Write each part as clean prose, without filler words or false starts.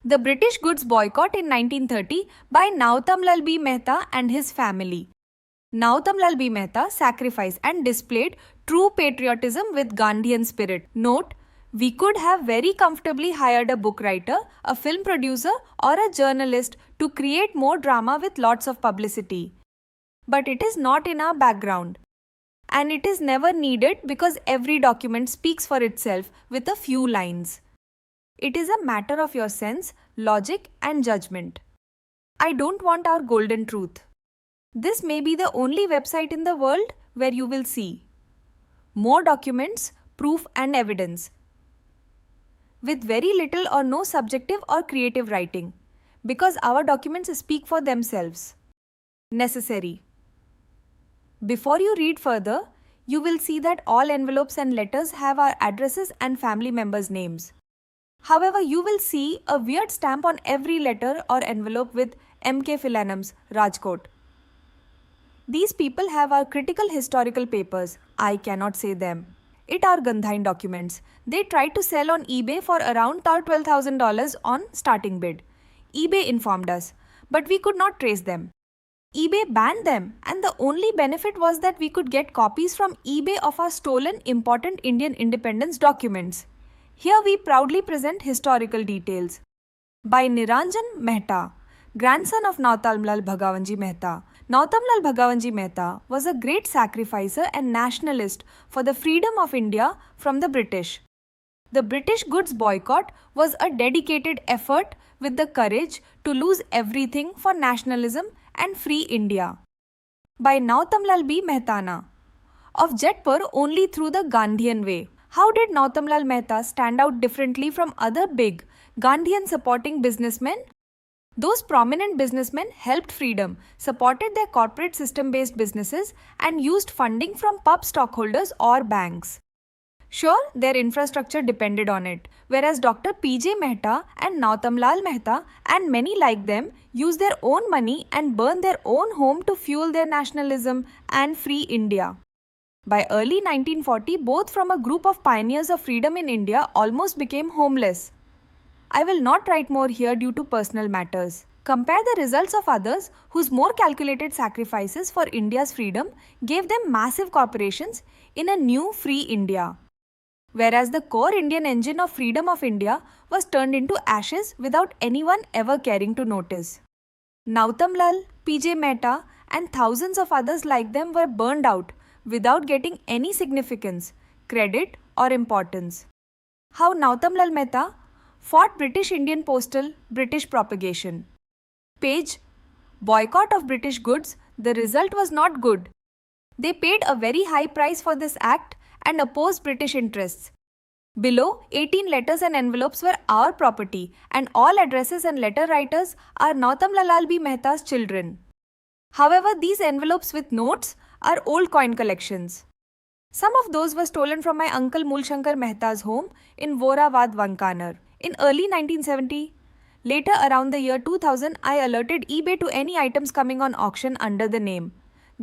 The British goods boycott in 1930 by Nautam Lal B. Mehta and his family. Nautam Lal B. Mehta sacrificed and displayed true patriotism with Gandhian spirit. Note, we could have very comfortably hired a book writer, a film producer, or a journalist to create more drama with lots of publicity. But it is not in our background. And it is never needed because every document speaks for itself with a few lines. It is a matter of your sense, logic, and judgment. I don't want our golden truth. This may be the only website in the world where you will see more documents, proof, and evidence, with very little or no subjective or creative writing, because our documents speak for themselves. Necessary. Before you read further, you will see that all envelopes and letters have our addresses and family members' names. However, you will see a weird stamp on every letter or envelope with M.K. Philanum's Rajkot. These people have our critical historical papers. I cannot say them. It are Gandhine documents. They tried to sell on eBay for around $12,000 on starting bid. eBay informed us, but we could not trace them. eBay banned them, and the only benefit was that we could get copies from eBay of our stolen important Indian independence documents. Here we proudly present historical details. By Niranjan Mehta, grandson of Nautam Lal Bhagavanji Mehta. Nautam Lal Bhagavanji Mehta was a great sacrificer and nationalist for the freedom of India from the British. The British goods boycott was a dedicated effort with the courage to lose everything for nationalism and free India. By Nautam Lal B. Mehtana. Of Jetpur only through the Gandhian way. How did Nautam Lal Mehta stand out differently from other big Gandhian supporting businessmen? Those prominent businessmen helped freedom, supported their corporate system-based businesses, and used funding from pub stockholders or banks. Sure, their infrastructure depended on it, whereas Dr. P.J. Mehta and Nautam Lal Mehta and many like them used their own money and burned their own home to fuel their nationalism and free India. By early 1940, both from a group of pioneers of freedom in India almost became homeless. I will not write more here due to personal matters. Compare the results of others whose more calculated sacrifices for India's freedom gave them massive corporations in a new free India. Whereas the core Indian engine of freedom of India was turned into ashes without anyone ever caring to notice. Nautam Lal, P.J. Mehta and thousands of others like them were burned out without getting any significance, credit or importance. How Nautam Lal Mehta fought British Indian postal British propagation. Page. Boycott of British goods, the result was not good. They paid a very high price for this act and opposed British interests. Below, 18 letters and envelopes were our property, and all addresses and letter writers are Nautam Lal B. Mehta's children. However, these envelopes with notes are old coin collections. Some of those were stolen from my uncle Mulshankar Mehta's home in Voravad, Vankaner. In early 1970, later around the year 2000, I alerted eBay to any items coming on auction under the name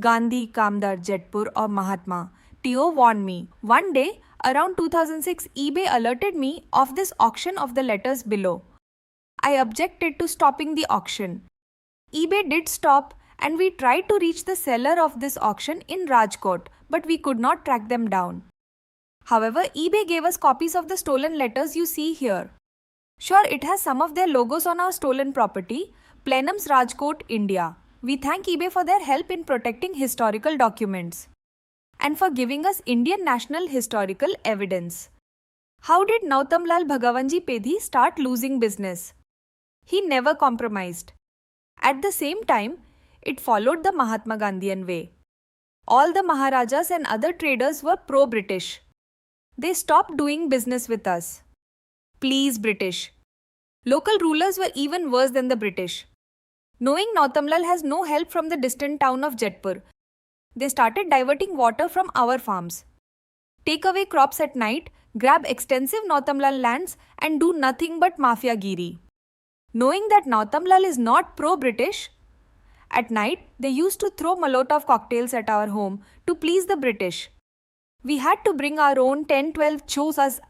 Gandhi, Kamdar, Jetpur or Mahatma. Tio warned me. One day, around 2006, eBay alerted me of this auction of the letters below. I objected to stopping the auction. eBay did stop and we tried to reach the seller of this auction in Rajkot, but we could not track them down. However, eBay gave us copies of the stolen letters you see here. Sure, it has some of their logos on our stolen property, Plenum's Rajkot, India. We thank eBay for their help in protecting historical documents and for giving us Indian national historical evidence. How did Nautam Lal Bhagavanji Pedhi start losing business? He never compromised. At the same time, it followed the Mahatma Gandhian way. All the Maharajas and other traders were pro-British. They stopped doing business with us. Please, British. Local rulers were even worse than the British. Knowing Nautam Lal has no help from the distant town of Jetpur, they started diverting water from our farms. Take away crops at night, grab extensive Nautam Lal lands and do nothing but mafiagiri. Knowing that Nautam Lal is not pro-British, at night they used to throw Molotov cocktails at our home to please the British. We had to bring our own 10-12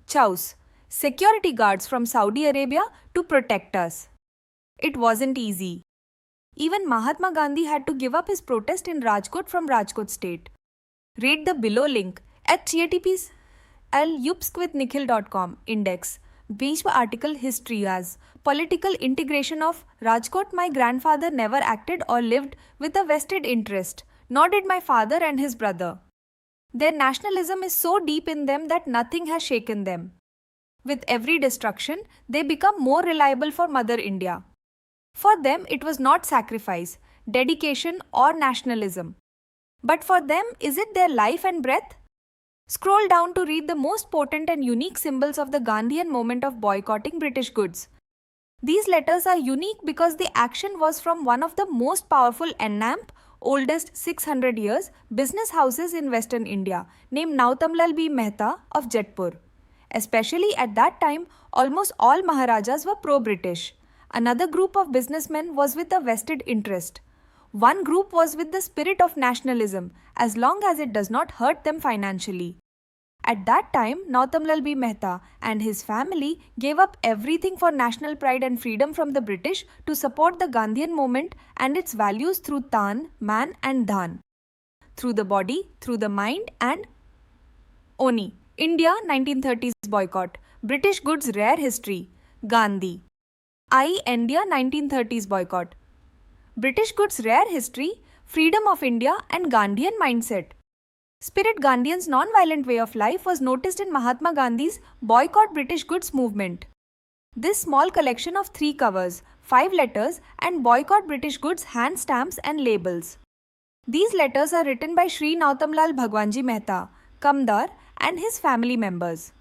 chows. security guards from Saudi Arabia to protect us. It wasn't easy. Even Mahatma Gandhi had to give up his protest in Rajkot from Rajkot state. Read the below link at https yupskwithnikhil.com index. Vishwa article history as political integration of Rajkot. My grandfather never acted or lived with a vested interest, nor did my father and his brother. Their nationalism is so deep in them that nothing has shaken them. With every destruction, they become more reliable for Mother India. For them, it was not sacrifice, dedication, or nationalism. But for them, is it their life and breath? Scroll down to read the most potent and unique symbols of the Gandhian movement of boycotting British goods. These letters are unique because the action was from one of the most powerful NAMP, oldest 600 years, business houses in Western India, named Nautamlal B. Mehta of Jaipur. Especially at that time, almost all Maharajas were pro-British. Another group of businessmen was with a vested interest. One group was with the spirit of nationalism, as long as it does not hurt them financially. At that time, Nautamlal B. Mehta and his family gave up everything for national pride and freedom from the British to support the Gandhian movement and its values through Tan, Man and Dhan. Through the body, through the mind and Oni. India 1930s boycott. British goods rare history. Gandhi. India 1930s boycott. British goods rare history, freedom of India and Gandhian mindset. Spirit Gandhian's non-violent way of life was noticed in Mahatma Gandhi's boycott British goods movement. This small collection of 3 covers, 5 letters and boycott British goods hand stamps and labels. These letters are written by Shri Nautamlal Bhagwanji Mehta, Kamdar and his family members.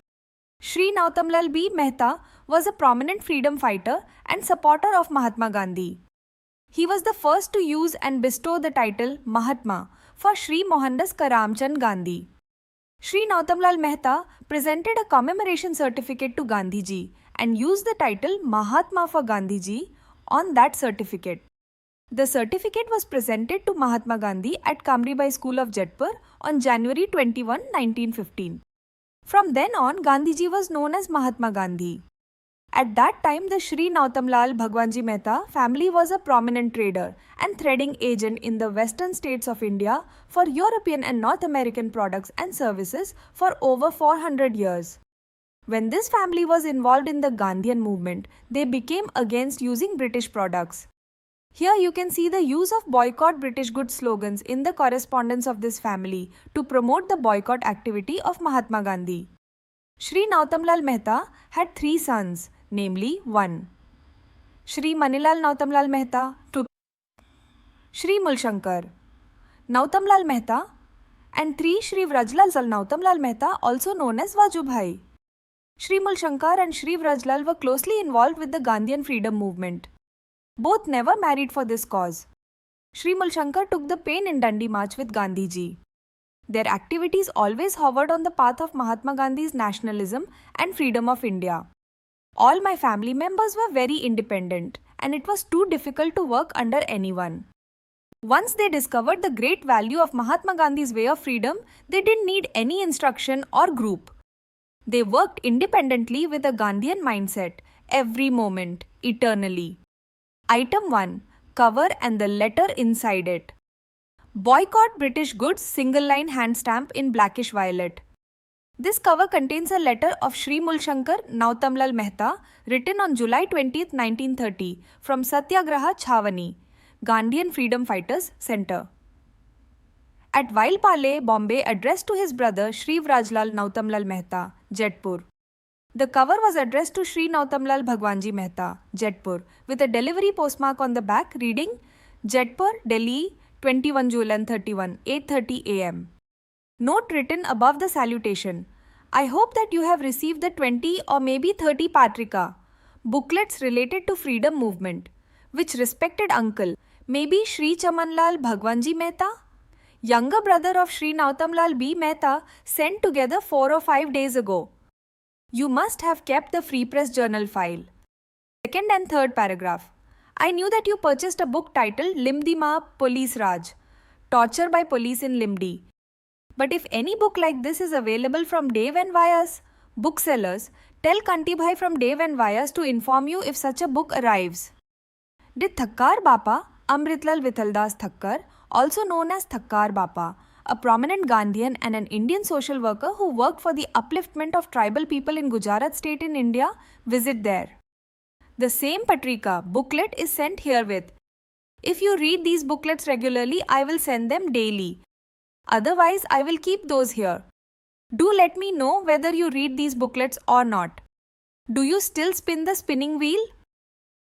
Shri Nautamlal B. Mehta was a prominent freedom fighter and supporter of Mahatma Gandhi. He was the first to use and bestow the title Mahatma for Shri Mohandas Karamchand Gandhi. Shri Nautamlal Mehta presented a commemoration certificate to Gandhiji and used the title Mahatma for Gandhiji on that certificate. The certificate was presented to Mahatma Gandhi at Kamribai School of Jaipur on January 21, 1915. From then on, Gandhiji was known as Mahatma Gandhi. At that time, the Shri Nautamlal Bhagwanji Mehta family was a prominent trader and threading agent in the western states of India for European and North American products and services for over 400 years. When this family was involved in the Gandhian movement, they became against using British products. Here you can see the use of boycott British goods slogans in the correspondence of this family to promote the boycott activity of Mahatma Gandhi. Shri Nautamlal Mehta had 3 sons, namely 1. Shri Manilal Nautamlal Mehta, 2. Shri Mulshankar Nautamlal Mehta and 3. Shri Vrajlal Nautamlal Mehta, also known as Vajubhai. Shri Mulshankar and Shri Vrajlal were closely involved with the Gandhian freedom movement. Both never married for this cause. Shri Mulshankar took the pain in Dandi March with Gandhiji. Their activities always hovered on the path of Mahatma Gandhi's nationalism and freedom of India. All my family members were very independent and it was too difficult to work under anyone. Once they discovered the great value of Mahatma Gandhi's way of freedom, they didn't need any instruction or group. They worked independently with a Gandhian mindset, every moment, eternally. Item 1. Cover and the letter inside it. Boycott British goods single line hand stamp in blackish violet. This cover contains a letter of Shri Mulshankar Nautamlal Mehta written on July 20, 1930 from Satyagraha Chhavani, Gandhian Freedom Fighters Center. At Vailpale, Bombay, addressed to his brother Shri Vrajlal Nautamlal Mehta, Jaipur. The cover was addressed to Shri Nautamlal Bhagwanji Mehta, Jaipur, with a delivery postmark on the back reading Jaipur, Delhi, 21 July 31, 8:30 am. Note written above the salutation. I hope that you have received the 20 or maybe 30 Patrika, booklets related to freedom movement, which respected uncle, maybe Shri Chamanlal Bhagwanji Mehta, younger brother of Shri Nautamlal B. Mehta, sent together 4 or 5 days ago. You must have kept the Free Press Journal file. Second and third paragraph. I knew that you purchased a book titled Limdi Ma Police Raj, Torture by Police in Limdi. But if any book like this is available from Dave and Vyas, booksellers, Tell Kanti Bhai from Dave and Vyas to inform you if such a book arrives. Did Thakkar Bapa, Amritlal Vithaldas Thakkar, also known as Thakkar Bapa, a prominent Gandhian and an Indian social worker who worked for the upliftment of tribal people in Gujarat state in India, visit there? The same Patrika booklet is sent herewith. If you read these booklets regularly, I will send them daily. Otherwise, I will keep those here. Do let me know whether you read these booklets or not. Do you still spin the spinning wheel?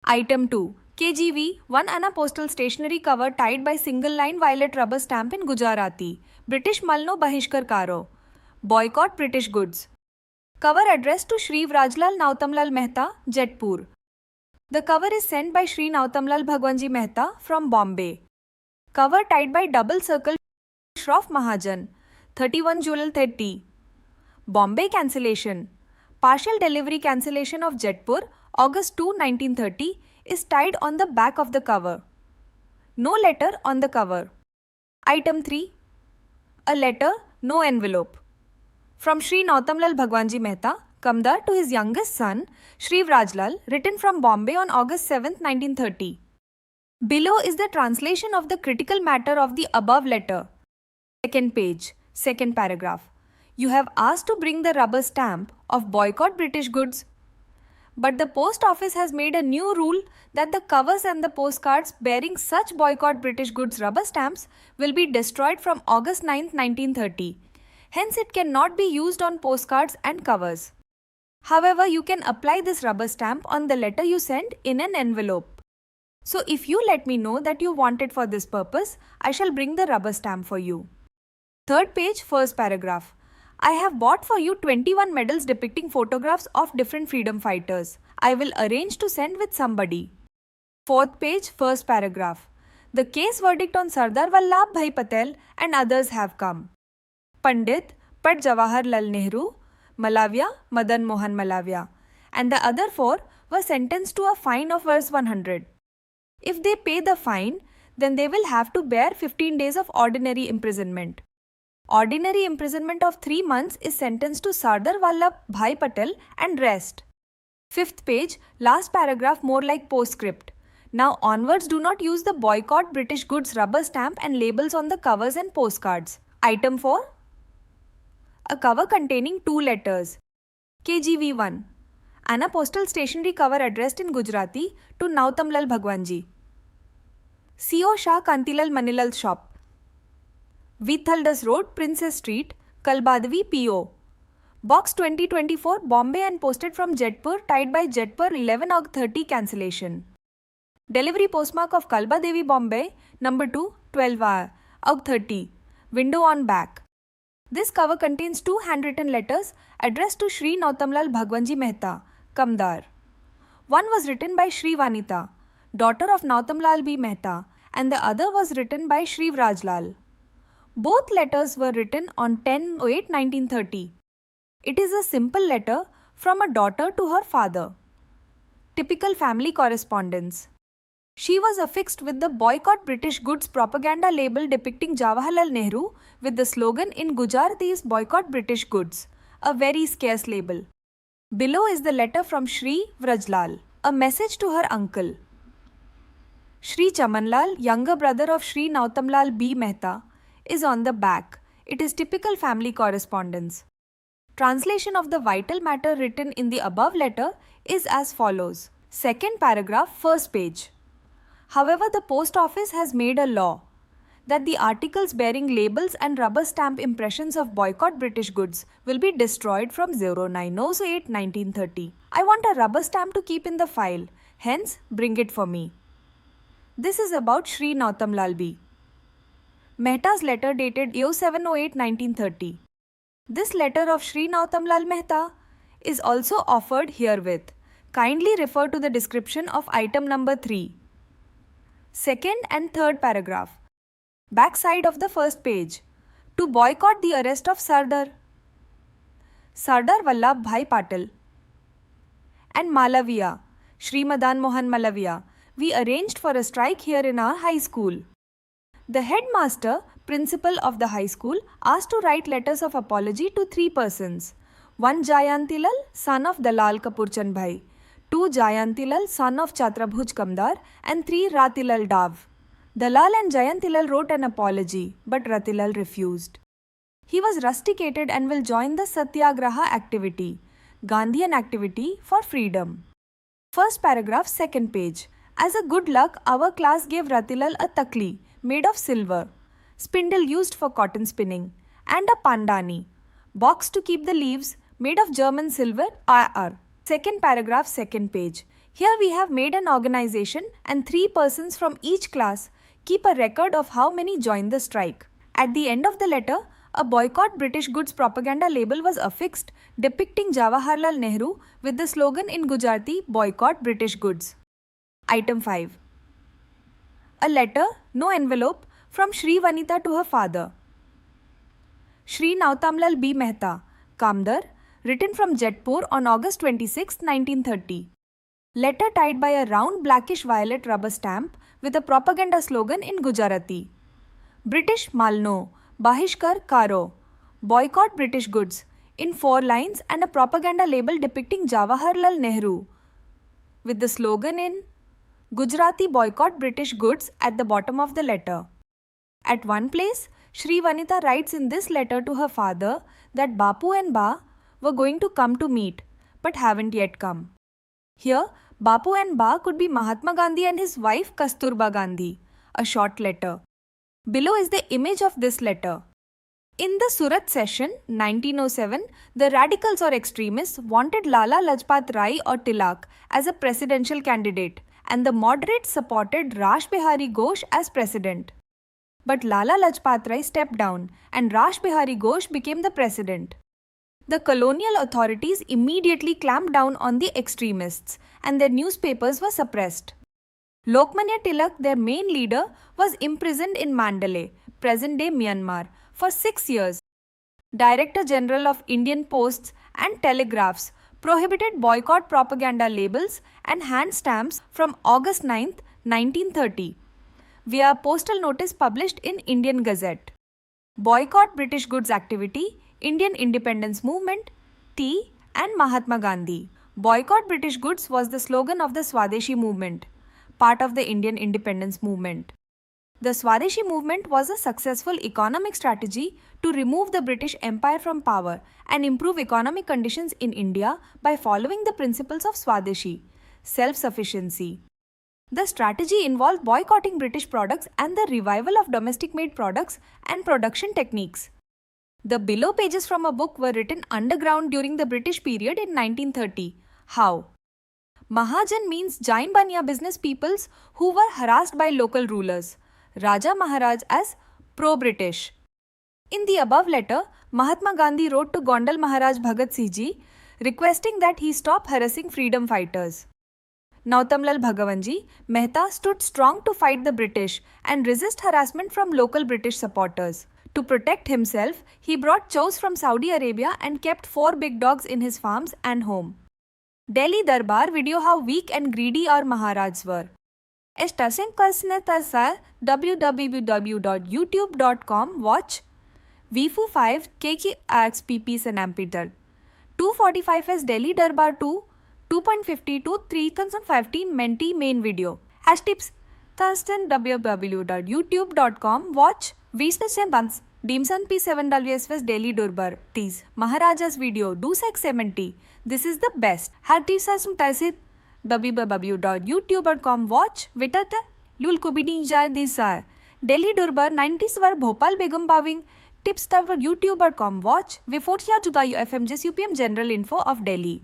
Item 2. KGV, 1 Anna postal stationery cover tied by single line violet rubber stamp in Gujarati. British Malno Bahishkar Karo. Boycott British goods. Cover addressed to Shri Vrajlal Nautamlal Mehta, Jetpur. The cover is sent by Shri Nautamlal Bhagwanji Mehta from Bombay. Cover tied by double circle Shroff Mahajan, 31 July 30. Bombay cancellation. Partial delivery cancellation of Jetpur, August 2, 1930 is tied on the back of the cover. No letter on the cover. Item 3. A letter, no envelope. From Shri Nautamlal Bhagwanji Mehta, Kamdar, to his youngest son, Shri Vrajlal, written from Bombay on August 7, 1930. Below is the translation of the critical matter of the above letter. Second page, second paragraph. You have asked to bring the rubber stamp of boycott British goods. But the post office has made a new rule that the covers and the postcards bearing such boycott British goods rubber stamps will be destroyed from August 9, 1930. Hence, it cannot be used on postcards and covers. However, you can apply this rubber stamp on the letter you send in an envelope. So, if you let me know that you want it for this purpose, I shall bring the rubber stamp for you. Third page, first paragraph. I have bought for you 21 medals depicting photographs of different freedom fighters. I will arrange to send with somebody. Fourth page, first paragraph. The case verdict on Sardar Vallabh Bhai Patel and others have come. Pandit Pat Jawaharlal Nehru, Malavia Madan Mohan Malavia, and the other 4 were sentenced to a fine of Rs 100. If they pay the fine, then they will have to bear 15 days of ordinary imprisonment. Ordinary imprisonment of 3 months is sentenced to Sardar Vallabh Bhai Patel and rest. Fifth page, last paragraph, more like postscript. Now onwards, do not use the boycott British goods rubber stamp and labels on the covers and postcards. Item 4. A cover containing 2 letters. KGV 1. Anna postal stationery cover addressed in Gujarati to Nautamlal Bhagwanji. C.O. Shah Kantilal Manilal shop. Vithaldas Road, Princess Street, Kalbadvi, P.O. Box 2024, Bombay, and posted from Jetpur, tied by Jetpur 11 Aug 30 cancellation. Delivery postmark of Kalba Devi, Bombay, number 2, 12 Aug 30. Window on back. This cover contains 2 handwritten letters addressed to Shri Nautamlal Bhagwanji Mehta, Kamdar. One was written by Shri Vanita, daughter of Nautamlal B. Mehta, and the other was written by Shri Vrajlal. Both letters were written on 10/08/1930. It is a simple letter from a daughter to her father. Typical family correspondence. She was affixed with the boycott British goods propaganda label depicting Jawaharlal Nehru with the slogan in Gujarati is boycott British goods, a very scarce label. Below is the letter from Shri Vrajlal, a message to her uncle. Shri Chamanlal, younger brother of Shri Nautamlal B. Mehta, is on the back. It is typical family correspondence. Translation of the vital matter written in the above letter is as follows. Second paragraph, first page. However, the post office has made a law that the articles bearing labels and rubber stamp impressions of boycott British goods will be destroyed from 09/08/1930. I want a rubber stamp to keep in the file. Hence, bring it for me. This is about Shri Nautamlal B. Mehta's letter dated 07/08/1930. This letter of Shri Nautamlal Mehta is also offered herewith. Kindly refer to the description of item number 3. Second and third paragraph. Back side of the first page. To boycott the arrest of Sardar Vallabh Bhai Patel and Malavia, Shri Madan Mohan Malavia, we arranged for a strike here in our high school. The headmaster, principal of the high school, asked to write letters of apology to 3 persons. 1 Jayantilal, son of Dalal Kapurchan Bhai, 2 Jayantilal, son of Chatrabhuj Kamdar, and 3 Ratilal Dav. Dalal and Jayantilal wrote an apology, but Ratilal refused. He was rusticated and will join the Satyagraha activity, Gandhian activity for freedom. First paragraph, second page. As a good luck, our class gave Ratilal a takli made of silver, spindle used for cotton spinning, and a pandani, box to keep the leaves made of German silver IR. Second paragraph, second page. Here we have made an organization and 3 persons from each class keep a record of how many joined the strike. At the end of the letter, a boycott British goods propaganda label was affixed depicting Jawaharlal Nehru with the slogan in Gujarati, boycott British goods. Item 5. A letter, no envelope, from Shri Vanita to her father. Shri Nautamlal B. Mehta, Kamdar, written from Jetpur on August 26, 1930. Letter tied by a round blackish-violet rubber stamp with a propaganda slogan in Gujarati. British Malno, Bahishkar Karo, boycott British goods, in 4 lines and a propaganda label depicting Jawaharlal Nehru with the slogan in Gujarati, boycott British goods at the bottom of the letter. At one place, Shri Vanita writes in this letter to her father that Bapu and Ba were going to come to meet but haven't yet come. Here, Bapu and Ba could be Mahatma Gandhi and his wife Kasturba Gandhi. A short letter. Below is the image of this letter. In the Surat session 1907, the radicals or extremists wanted Lala Lajpat Rai or Tilak as a presidential candidate and the moderates supported Rash Bihari Ghosh as president. But Lala Lajpat Rai stepped down and Rash Bihari Ghosh became the president. The colonial authorities immediately clamped down on the extremists and their newspapers were suppressed. Lokmanya Tilak, their main leader, was imprisoned in Mandalay, present-day Myanmar, for 6 years. Director General of Indian Posts and Telegraphs prohibited boycott propaganda labels and hand stamps from August 9, 1930, via postal notice published in Indian Gazette. Boycott British goods activity, Indian Independence Movement, Tea, and Mahatma Gandhi. Boycott British goods was the slogan of the Swadeshi movement, part of the Indian independence movement. The Swadeshi movement was a successful economic strategy to remove the British Empire from power and improve economic conditions in India by following the principles of Swadeshi, self-sufficiency. The strategy involved boycotting British products and the revival of domestic-made products and production techniques. The below pages from a book were written underground during the British period in 1930. How? Mahajan means Jain Banya business peoples who were harassed by local rulers. Raja Maharaj as pro-British. In the above letter, Mahatma Gandhi wrote to Gondal Maharaj Bhagat Singh Ji requesting that he stop harassing freedom fighters. Nautamlal Bhagavanji Mehta stood strong to fight the British and resist harassment from local British supporters. To protect himself, he brought chows from Saudi Arabia and kept 4 big dogs in his farms and home. Delhi Darbar video how weak and greedy our Maharajs were. Estasen kasne tasa www.youtube.com watch VFU 5 KK PP Sanampital 245 Delhi Darbar 2 2.52 3015 Menti main video. Hashtips Thurston www.youtube.com watch Visna Bans Dimsan P7WS Delhi Durbar Tease Maharaja's video do sex 70. This is the best. Hartisasum Tarsit www.youtube.com watch Vitata Lul Kubini Jar Disa Delhi Durbar 90s War Bhopal Begum Baving Tips youtube.com watch Vifortia Judayu FMJ UPM General Info of Delhi.